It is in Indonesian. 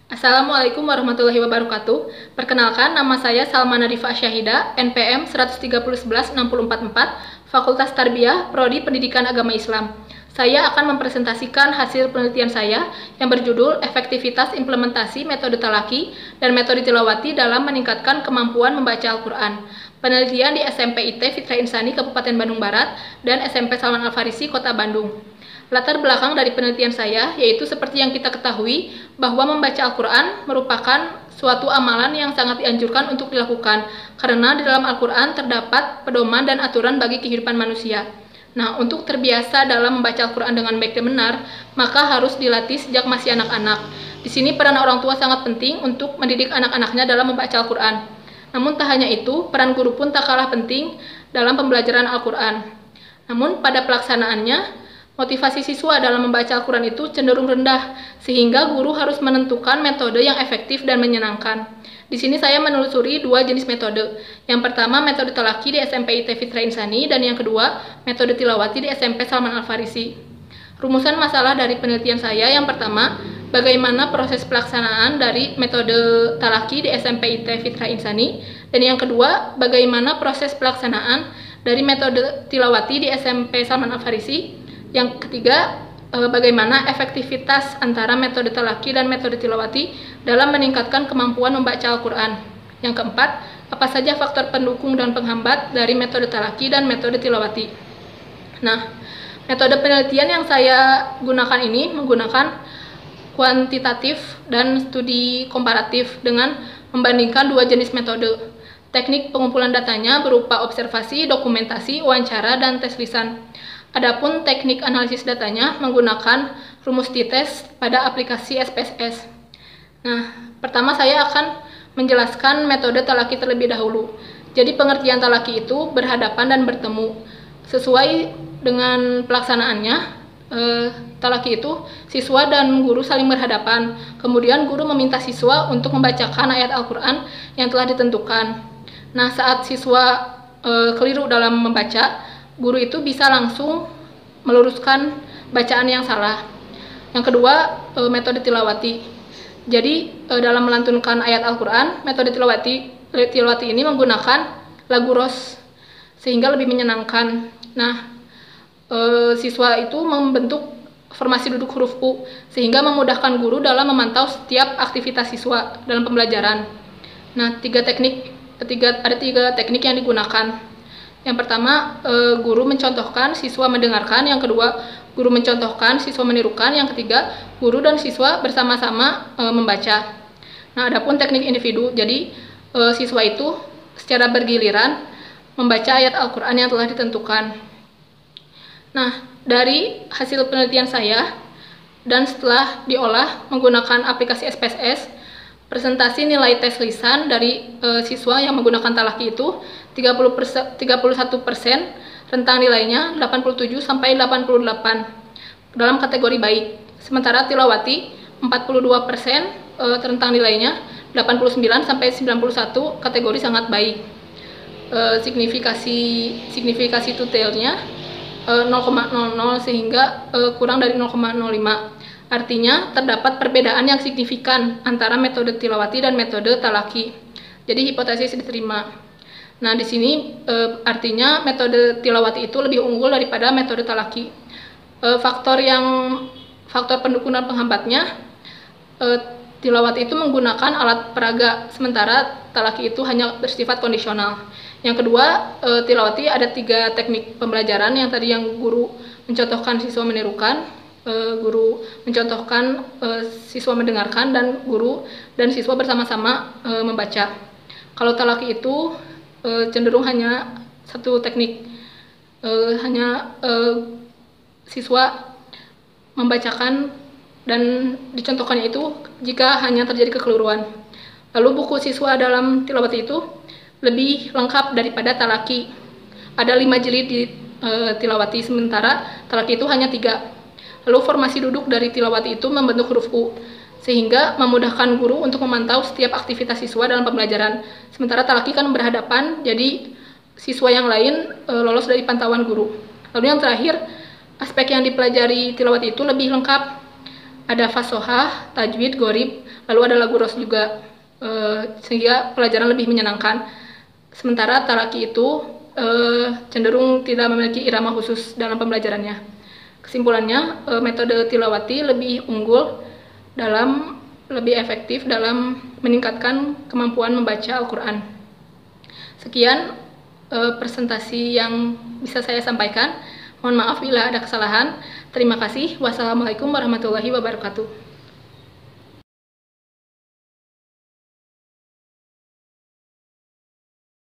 Assalamualaikum warahmatullahi wabarakatuh. Perkenalkan, nama saya Salma Nadifa Syahida, NPM 130116444, Fakultas Tarbiyah, Prodi Pendidikan Agama Islam. Saya akan mempresentasikan hasil penelitian saya yang berjudul Efektivitas Implementasi Metode Talaki dan Metode Tilawati dalam Meningkatkan Kemampuan Membaca Al-Quran. Penelitian di SMP IT Fitra Insani Kabupaten Bandung Barat dan SMP Salman Al-Farisi Kota Bandung. Latar belakang dari penelitian saya yaitu seperti yang kita ketahui bahwa membaca Al-Quran merupakan suatu amalan yang sangat dianjurkan untuk dilakukan karena di dalam Al-Quran terdapat pedoman dan aturan bagi kehidupan manusia. Nah, untuk terbiasa dalam membaca Al-Quran dengan baik dan benar, maka harus dilatih sejak masih anak-anak. Di sini peran orang tua sangat penting untuk mendidik anak-anaknya dalam membaca Al-Quran. Namun tak hanya itu, peran guru pun tak kalah penting dalam pembelajaran Al-Quran. Namun pada pelaksanaannya, motivasi siswa dalam membaca Al-Quran itu cenderung rendah, sehingga guru harus menentukan metode yang efektif dan menyenangkan. Di sini saya menelusuri dua jenis metode. Yang pertama, metode talaki di SMP IT Fitra Insani, dan yang kedua, metode tilawati di SMP Salman Al-Farisi. Rumusan masalah dari penelitian saya yang pertama, bagaimana proses pelaksanaan dari metode talaki di SMP IT Fitra Insani, dan yang kedua, bagaimana proses pelaksanaan dari metode tilawati di SMP Salman Al-Farisi. Yang ketiga, bagaimana efektivitas antara metode talaki dan metode tilawati dalam meningkatkan kemampuan membaca Al-Quran. Yang keempat, apa saja faktor pendukung dan penghambat dari metode talaki dan metode tilawati. Nah, metode penelitian yang saya gunakan ini menggunakan kuantitatif dan studi komparatif dengan membandingkan dua jenis metode. Teknik pengumpulan datanya berupa observasi, dokumentasi, wawancara, dan tes lisan. Adapun teknik analisis datanya menggunakan rumus t-test pada aplikasi SPSS. Nah, pertama saya akan menjelaskan metode talaki terlebih dahulu. Jadi pengertian talaki itu berhadapan dan bertemu. Sesuai dengan pelaksanaannya, talaki itu siswa dan guru saling berhadapan. Kemudian guru meminta siswa untuk membacakan ayat Al-Quran yang telah ditentukan. Nah, saat siswa keliru dalam membaca, guru itu bisa langsung meluruskan bacaan yang salah. Yang kedua, metode tilawati. Jadi, dalam melantunkan ayat Al-Quran, metode tilawati ini menggunakan lagu ros, sehingga lebih menyenangkan. Nah, siswa itu membentuk formasi duduk huruf U, sehingga memudahkan guru dalam memantau setiap aktivitas siswa dalam pembelajaran. Nah, ada tiga teknik yang digunakan. Yang pertama, guru mencontohkan, siswa mendengarkan. Yang kedua, guru mencontohkan, siswa menirukan. Yang ketiga, guru dan siswa bersama-sama membaca. Nah, adapun teknik individu, jadi siswa itu secara bergiliran membaca ayat Al-Quran yang telah ditentukan. Nah, dari hasil penelitian saya dan setelah diolah menggunakan aplikasi SPSS, presentasi nilai tes lisan dari siswa yang menggunakan talaki itu 31%, rentang nilainya 87 sampai 88 dalam kategori baik. Sementara tilawati 42%, rentang nilainya 89 sampai 91, kategori sangat baik. Signifikasi tutelnya 0,00 sehingga kurang dari 0,05. Artinya terdapat perbedaan yang signifikan antara metode tilawati dan metode talaki. Jadi hipotesis diterima. Nah, di sini artinya metode tilawati itu lebih unggul daripada metode talaki. Faktor pendukung dan penghambatnya, tilawati itu menggunakan alat peraga, sementara talaki itu hanya bersifat kondisional. Yang kedua, tilawati ada 3 teknik pembelajaran yang tadi yang guru mencontohkan, siswa menirukan, guru mencontohkan, siswa mendengarkan, dan guru dan siswa bersama-sama membaca. Kalau talaki itu cenderung hanya satu teknik, siswa membacakan dan dicontohkannya itu jika hanya terjadi kekeliruan. Lalu buku siswa dalam tilawati itu lebih lengkap daripada talaki. Ada 5 jilid di tilawati, sementara talaki itu hanya 3. Lalu formasi duduk dari tilawati itu membentuk huruf U, sehingga memudahkan guru untuk memantau setiap aktivitas siswa dalam pembelajaran. Sementara talaki kan berhadapan, jadi siswa yang lain lolos dari pantauan guru. Lalu yang terakhir, aspek yang dipelajari tilawati itu lebih lengkap. Ada fasohah, tajwid, gorib, lalu ada lagu ros juga, sehingga pelajaran lebih menyenangkan. Sementara talaki itu cenderung tidak memiliki irama khusus dalam pembelajarannya. Kesimpulannya, metode tilawati lebih unggul lebih efektif dalam meningkatkan kemampuan membaca Al-Quran. Sekian presentasi yang bisa saya sampaikan. Mohon maaf bila ada kesalahan. Terima kasih. Wassalamualaikum warahmatullahi wabarakatuh.